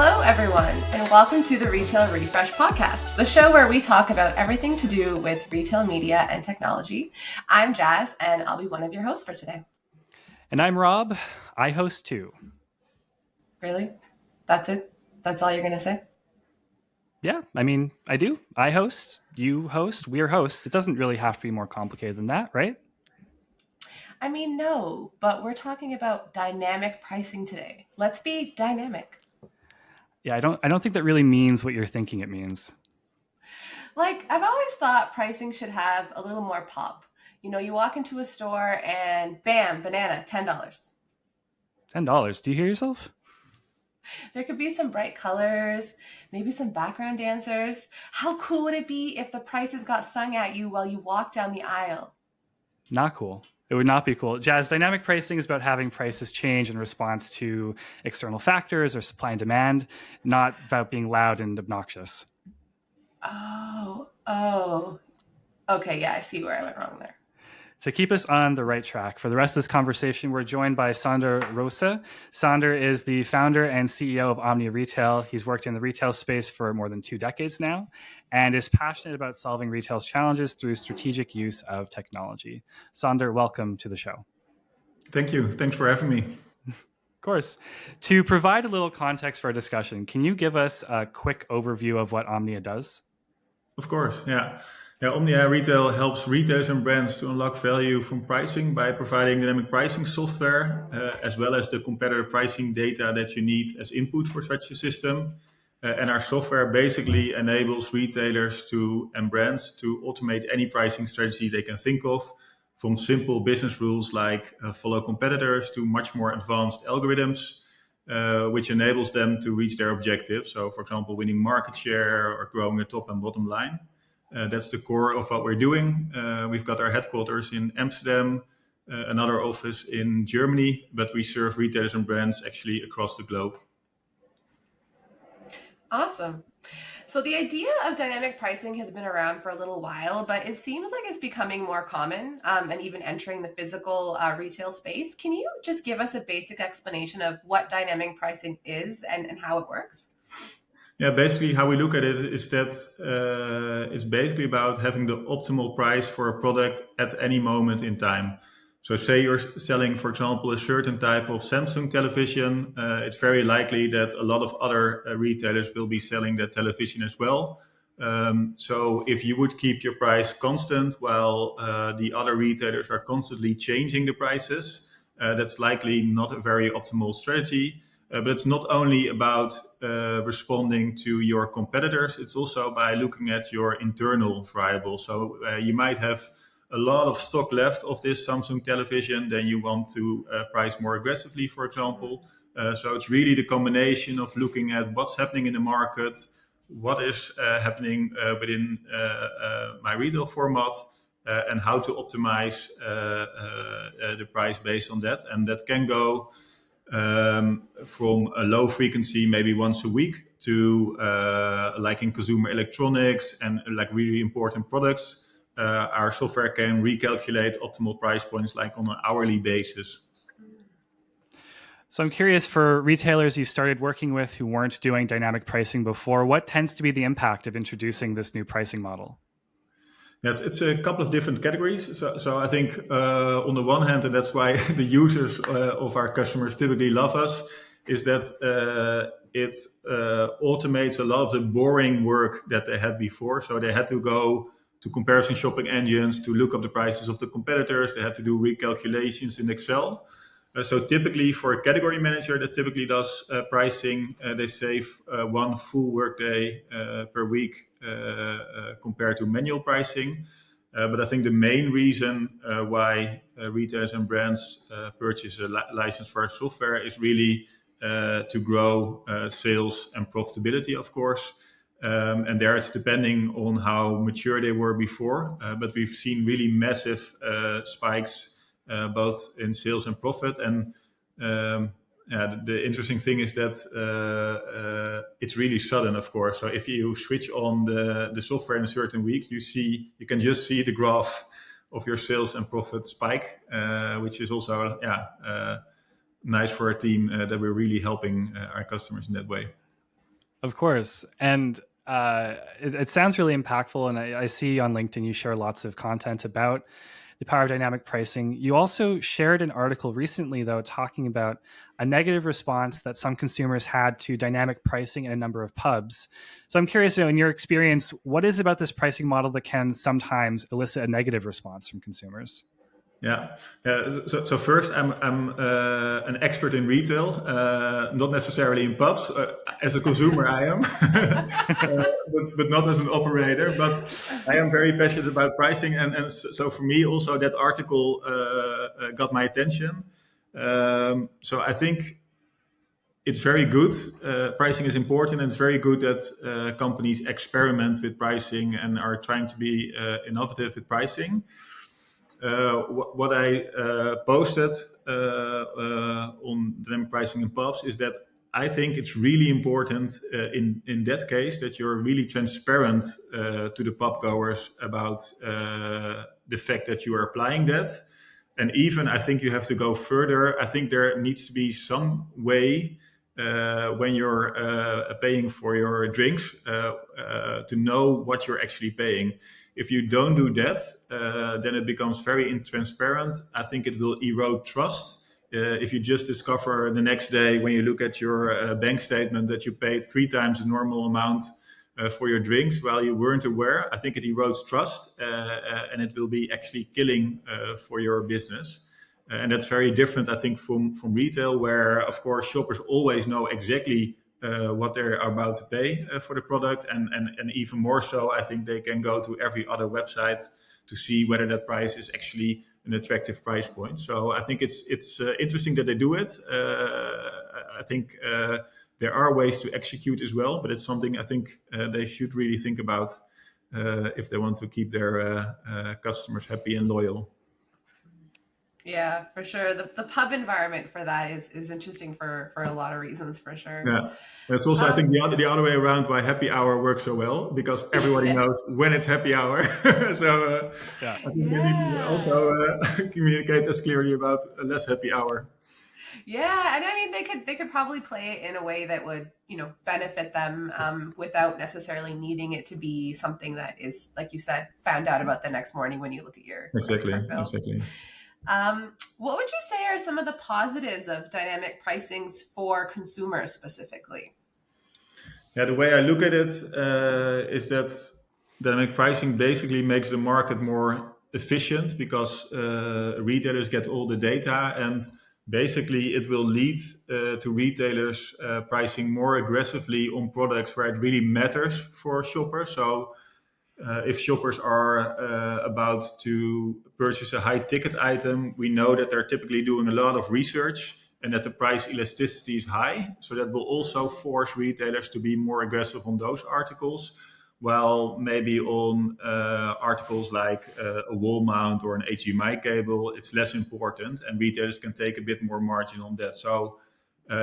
Hello, everyone, and welcome to the Retail Refresh podcast, the show where we talk about everything to do with retail media and technology. I'm Jazz, and I'll be one of your hosts for today. And I'm Rob. I host too. Really? That's it? That's all you're going to say? Yeah, I mean, I do. I host, you host, we're hosts. It doesn't really have to be more complicated than that, right? I mean, no, but we're talking about dynamic pricing today. Let's be dynamic. Yeah, I don't think that really means what you're thinking it means. Like, I've always thought pricing should have a little more pop. You know, you walk into a store and bam, banana, $10. $10. Do you hear yourself? There could be some bright colors, maybe some background dancers. How cool would it be if the prices got sung at you while you walk down the aisle? Not cool. It would not be cool. Jazz, dynamic pricing is about having prices change in response to external factors or supply and demand, not about being loud and obnoxious. Oh. Okay, yeah, I see where I went wrong there. To keep us on the right track, for the rest of this conversation, we're joined by Sander Roose. Sander is the founder and CEO of Omnia Retail. He's worked in the retail space for more than 2 decades now and is passionate about solving retail's challenges through strategic use of technology. Sander, welcome to the show. Thank you. Thanks for having me. Of course. To provide a little context for our discussion, can you give us a quick overview of what Omnia does? Of course, yeah. Omnia Retail helps retailers and brands to unlock value from pricing by providing dynamic pricing software, as well as the competitor pricing data that you need as input for such a system. And our software basically enables retailers and brands to automate any pricing strategy they can think of, from simple business rules like follow competitors to much more advanced algorithms, which enables them to reach their objectives. So, for example, winning market share or growing the top and bottom line. That's the core of what we're doing. We've got our headquarters in Amsterdam, another office in Germany, but we serve retailers and brands actually across the globe. Awesome. So the idea of dynamic pricing has been around for a little while, but it seems like it's becoming more common and even entering the physical retail space. Can you just give us a basic explanation of what dynamic pricing is and how it works? Yeah, basically how we look at it is that it's basically about having the optimal price for a product at any moment in time. So say you're selling, for example, a certain type of Samsung television, it's very likely that a lot of other retailers will be selling that television as well. So if you would keep your price constant while the other retailers are constantly changing the prices, that's likely not a very optimal strategy. But it's not only about responding to your competitors, it's also by looking at your internal variables. So you might have a lot of stock left of this Samsung television, then you want to price more aggressively, for example. So it's really the combination of looking at what's happening in the market, what is happening within my retail format, and how to optimize the price based on that. And that can go from a low frequency, maybe once a week, to like in consumer electronics and like really important products. Our software can recalculate optimal price points like on an hourly basis. So I'm curious, for retailers you started working with who weren't doing dynamic pricing before, what tends to be the impact of introducing this new pricing model? Yes, it's a couple of different categories. So I think on the one hand, and that's why the users of our customers typically love us, is that it automates a lot of the boring work that they had before. So they had to go to comparison shopping engines to look up the prices of the competitors. They had to do recalculations in Excel. So typically for a category manager that typically does pricing, they save one full workday per week compared to manual pricing. But I think the main reason why retailers and brands purchase a license for our software is really to grow sales and profitability, of course. And there it's depending on how mature they were before. But we've seen really massive spikes both in sales and profit. And the interesting thing is that it's really sudden, of course. So if you switch on the software in a certain week, you can just see the graph of your sales and profit spike, which is also nice for our team that we're really helping our customers in that way. Of course. And it sounds really impactful. And I see on LinkedIn you share lots of content about the power of dynamic pricing. You also shared an article recently, though, talking about a negative response that some consumers had to dynamic pricing in a number of pubs. So I'm curious, in your experience, what is it about this pricing model that can sometimes elicit a negative response from consumers? Yeah. So first, I'm an expert in retail, not necessarily in pubs. As a consumer, I am, but not as an operator. But I am very passionate about pricing, and so for me also that article got my attention. So I think it's very good. Pricing is important, and it's very good that companies experiment with pricing and are trying to be innovative with pricing. What I posted on dynamic pricing in pubs is that I think it's really important in that case that you're really transparent to the pub goers about the fact that you are applying that. And even I think you have to go further. I think there needs to be some way when you're paying for your drinks to know what you're actually paying. If you don't do that, then it becomes very intransparent. I think it will erode trust. If you just discover the next day when you look at your bank statement that you paid 3 times the normal amount for your drinks while you weren't aware, I think it erodes trust and it will be actually killing for your business. And that's very different, I think, from retail, where, of course, shoppers always know exactly what they're about to pay for the product. And even more so, I think they can go to every other website to see whether that price is actually an attractive price point. So I think it's interesting that they do it. I think there are ways to execute as well, but it's something I think they should really think about if they want to keep their customers happy and loyal. Yeah, for sure. The pub environment for that is interesting for a lot of reasons, for sure. Yeah, that's also I think the other way around why happy hour works so well, because everybody knows when it's happy hour. So I think they need to also communicate as clearly about a less happy hour. Yeah, and I mean they could probably play it in a way that would, benefit them without necessarily needing it to be something that is, like you said, found out about the next morning when you look at your Exactly. What would you say are some of the positives of dynamic pricings for consumers specifically? Yeah, the way I look at it is that dynamic pricing basically makes the market more efficient because retailers get all the data, and basically it will lead to retailers pricing more aggressively on products where it really matters for shoppers. So if shoppers are about to purchase a high ticket item, we know that they're typically doing a lot of research and that the price elasticity is high. So that will also force retailers to be more aggressive on those articles, while maybe on articles like a wall mount or an HDMI cable, it's less important and retailers can take a bit more margin on that. So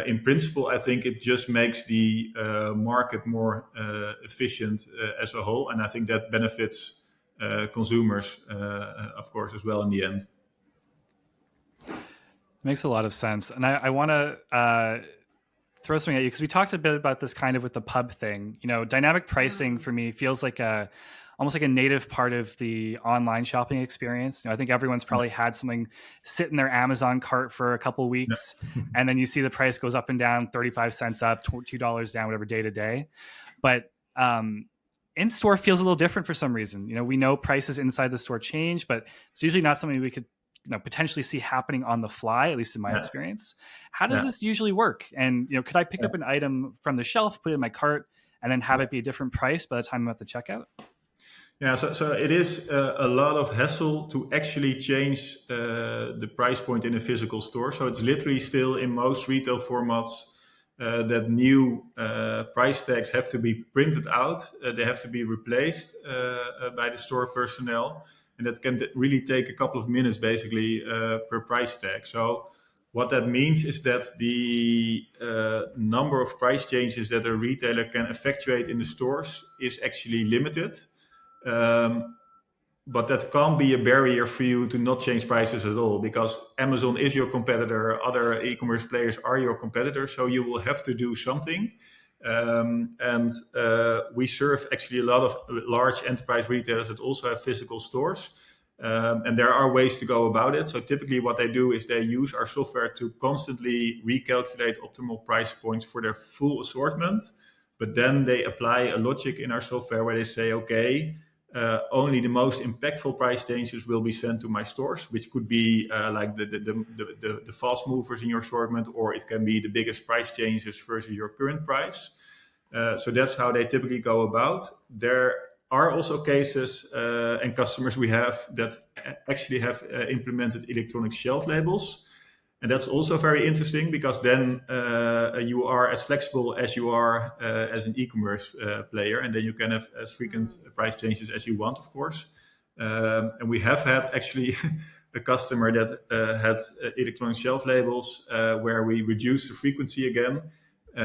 in principle, I think it just makes the market more efficient as a whole. And I think that benefits consumers, of course, as well in the end. Makes a lot of sense. And I want to throw something at you because we talked a bit about this kind of with the pub thing. Dynamic pricing for me feels like almost like a native part of the online shopping experience. I think everyone's probably had something sit in their Amazon cart for a couple of weeks, and then you see the price goes up and down, 35 cents up, $2 down, whatever, day to day. But in-store feels a little different for some reason. We know prices inside the store change, but it's usually not something we could potentially see happening on the fly, at least in my experience. How does this usually work? And, could I pick up an item from the shelf, put it in my cart, and then have it be a different price by the time I'm at the checkout? Yeah, so it is a lot of hassle to actually change the price point in a physical store. So it's literally still in most retail formats that new price tags have to be printed out. They have to be replaced by the store personnel. And that can really take a couple of minutes basically per price tag. So what that means is that the number of price changes that a retailer can effectuate in the stores is actually limited. But that can't be a barrier for you to not change prices at all, because Amazon is your competitor, other e-commerce players are your competitors, so you will have to do something. And we serve actually a lot of large enterprise retailers that also have physical stores. And there are ways to go about it. So typically what they do is they use our software to constantly recalculate optimal price points for their full assortment. But then they apply a logic in our software where they say, okay, only the most impactful price changes will be sent to my stores, which could be like the fast movers in your assortment, or it can be the biggest price changes versus your current price. So that's how they typically go about. There are also cases and customers we have that actually have implemented electronic shelf labels. And that's also very interesting because then you are as flexible as you are as an e-commerce player, and then you can have as frequent price changes as you want, of course. And we have had actually a customer that had electronic shelf labels where we reduced the frequency again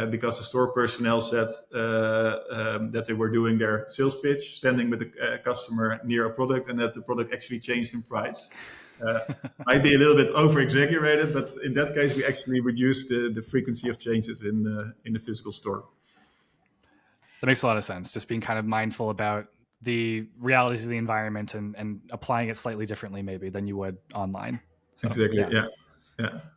because the store personnel said that they were doing their sales pitch, standing with a customer near a product, and that the product actually changed in price. Might be a little bit over-exaggerated, but in that case, we actually reduced the frequency of changes in the physical store. That makes a lot of sense. Just being kind of mindful about the realities of the environment and applying it slightly differently maybe than you would online. So, exactly.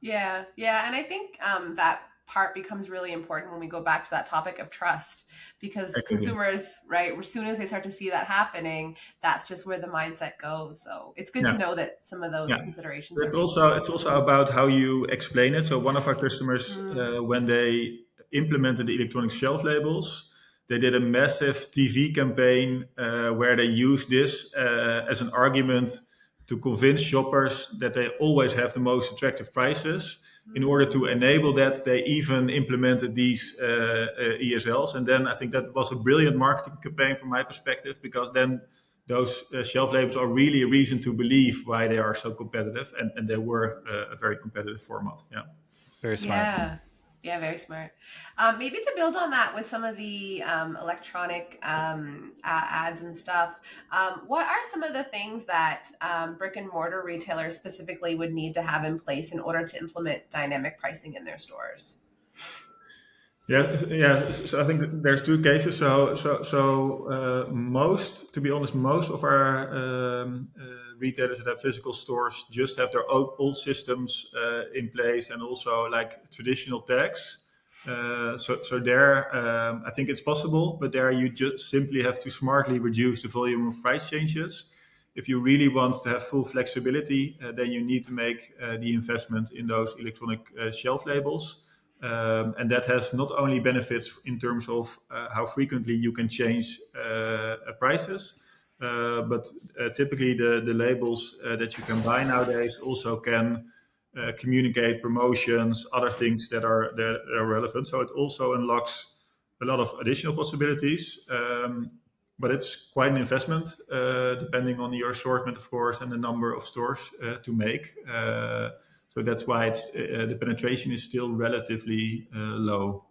Yeah. And I think that part becomes really important when we go back to that topic of trust, because consumers, right, as soon as they start to see that happening, that's just where the mindset goes. So it's good to know that some of those considerations. It's also about how you explain it. So one of our customers, when they implemented the electronic shelf labels, they did a massive TV campaign where they used this as an argument to convince shoppers that they always have the most attractive prices. In order to enable that, they even implemented these ESLs. And then I think that was a brilliant marketing campaign from my perspective, because then those shelf labels are really a reason to believe why they are so competitive. And they were a very competitive format. Yeah. Very smart. Yeah, very smart. Maybe to build on that with some of the electronic ads and stuff, what are some of the things that brick and mortar retailers specifically would need to have in place in order to implement dynamic pricing in their stores? Yeah. So I think there's two cases. So most of our retailers that have physical stores just have their old systems in place, and also like traditional tags. So there, I think it's possible, but there you just simply have to smartly reduce the volume of price changes. If you really want to have full flexibility, then you need to make the investment in those electronic shelf labels. And that has not only benefits in terms of how frequently you can change prices, but typically the labels that you can buy nowadays also can communicate promotions, other things that are relevant. So it also unlocks a lot of additional possibilities, but it's quite an investment depending on your assortment, of course, and the number of stores to make. So that's why it's the penetration is still relatively low.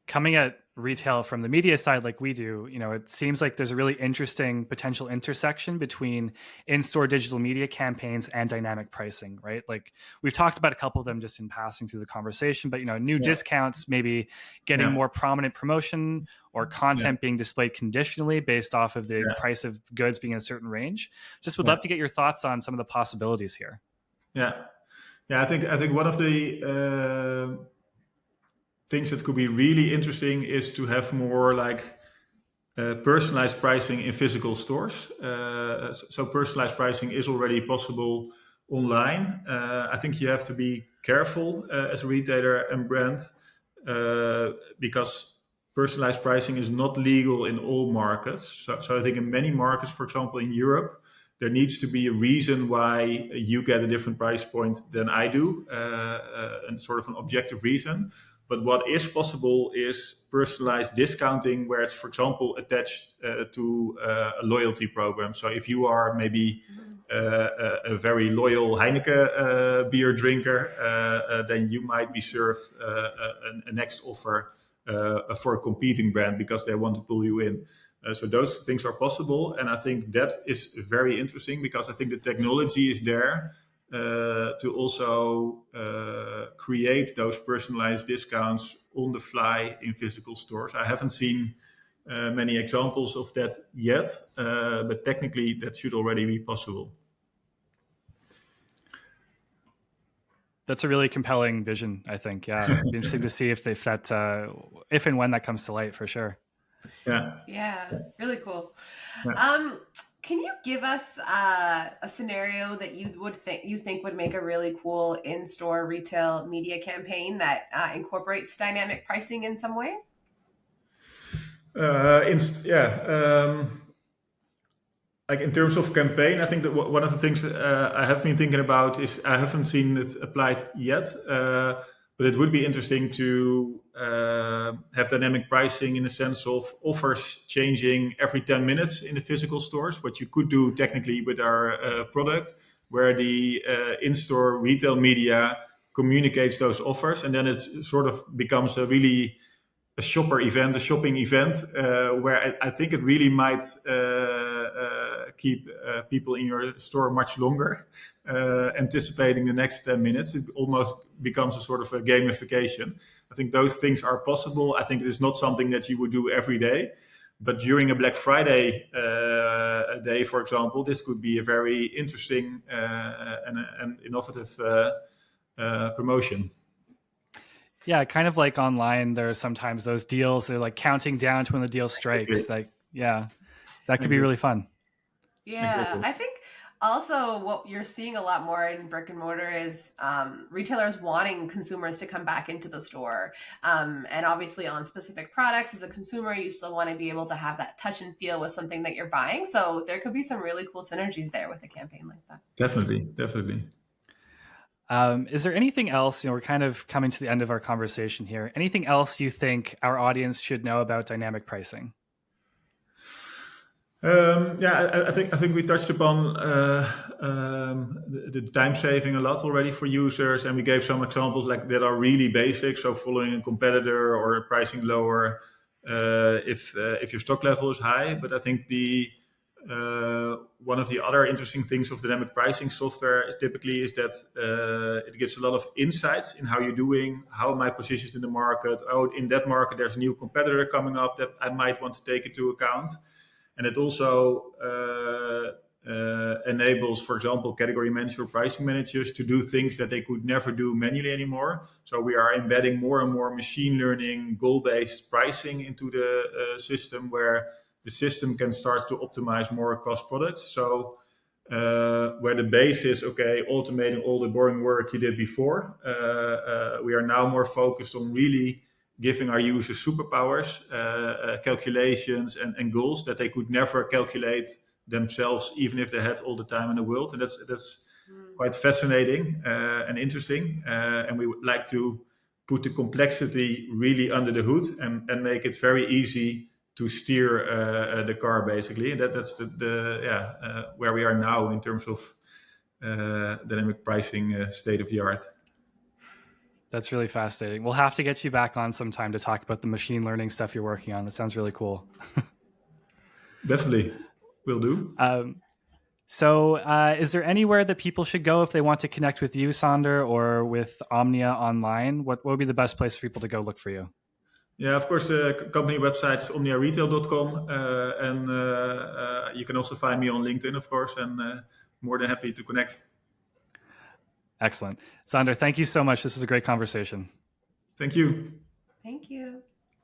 Coming at retail from the media side like we do, it seems like there's a really interesting potential intersection between in-store digital media campaigns and dynamic pricing, right? Like we've talked about a couple of them just in passing through the conversation, but new discounts, maybe getting more prominent promotion or content being displayed conditionally based off of the price of goods being in a certain range. Just would love to get your thoughts on some of the possibilities here. Yeah. I think one of the things that could be really interesting is to have more like personalized pricing in physical stores. So personalized pricing is already possible online. I think you have to be careful as a retailer and brand because personalized pricing is not legal in all markets. So I think in many markets, for example, in Europe, there needs to be a reason why you get a different price point than I do, and sort of an objective reason. But what is possible is personalized discounting, where it's, for example, attached to a loyalty program. So if you are maybe a very loyal Heineken beer drinker, then you might be served a next offer for a competing brand because they want to pull you in. So those things are possible. And I think that is very interesting because I think the technology is there. to also create those personalized discounts on the fly in physical stores. I haven't seen many examples of that yet, but technically that should already be possible. That's a really compelling vision, I think. Yeah, it'd be interesting to see if and when that comes to light, for sure. Yeah, really cool. Yeah. Can you give us a scenario that you think would make a really cool in-store retail media campaign that incorporates dynamic pricing in some way? Like in terms of campaign, I think that one of the things I have been thinking about is I haven't seen it applied yet, but it would be interesting to have dynamic pricing in the sense of offers changing every 10 minutes in the physical stores, what you could do technically with our product, where the in-store retail media communicates those offers, and then it sort of becomes a shopping event, where I think it really might keep people in your store much longer, anticipating the next 10 minutes. It almost becomes a sort of a gamification. I think those things are possible. I think it is not something that you would do every day, but during a Black Friday day, for example, this could be a very interesting and innovative promotion. Yeah, kind of like online, there are sometimes those deals, they're like counting down to when the deal strikes. Like, yeah, that could be really fun. Yeah, Exactly. I think also what you're seeing a lot more in brick and mortar is retailers wanting consumers to come back into the store. And obviously on specific products, as a consumer, you still want to be able to have that touch and feel with something that you're buying. So there could be some really cool synergies there with a campaign like that. Definitely. Is there anything else, we're kind of coming to the end of our conversation here. Anything else you think our audience should know about dynamic pricing? I think we touched upon the time saving a lot already for users, and we gave some examples like that are really basic. So following a competitor or pricing lower if your stock level is high. But I think one of the other interesting things of dynamic pricing software is that it gives a lot of insights in how you're doing, how my position is in the market. Oh, in that market there's a new competitor coming up that I might want to take into account. And it also enables, for example, category managers or pricing managers to do things that they could never do manually anymore. So we are embedding more and more machine learning, goal-based pricing into the system, where the system can start to optimize more across products. So where the base is, okay, automating all the boring work you did before, we are now more focused on really giving our users superpowers, calculations and goals that they could never calculate themselves, even if they had all the time in the world. And that's quite fascinating and interesting. And we would like to put the complexity really under the hood and make it very easy to steer the car, basically. And that's where we are now in terms of dynamic pricing state of the art. That's really fascinating. We'll have to get you back on sometime to talk about the machine learning stuff you're working on. That sounds really cool. Definitely. Will do. So is there anywhere that people should go if they want to connect with you, Sander, or with Omnia online? What would be the best place for people to go look for you? Yeah, of course, the company website is omniaretail.com. And you can also find me on LinkedIn, of course, and more than happy to connect. Excellent. Sander, thank you so much. This was a great conversation. Thank you.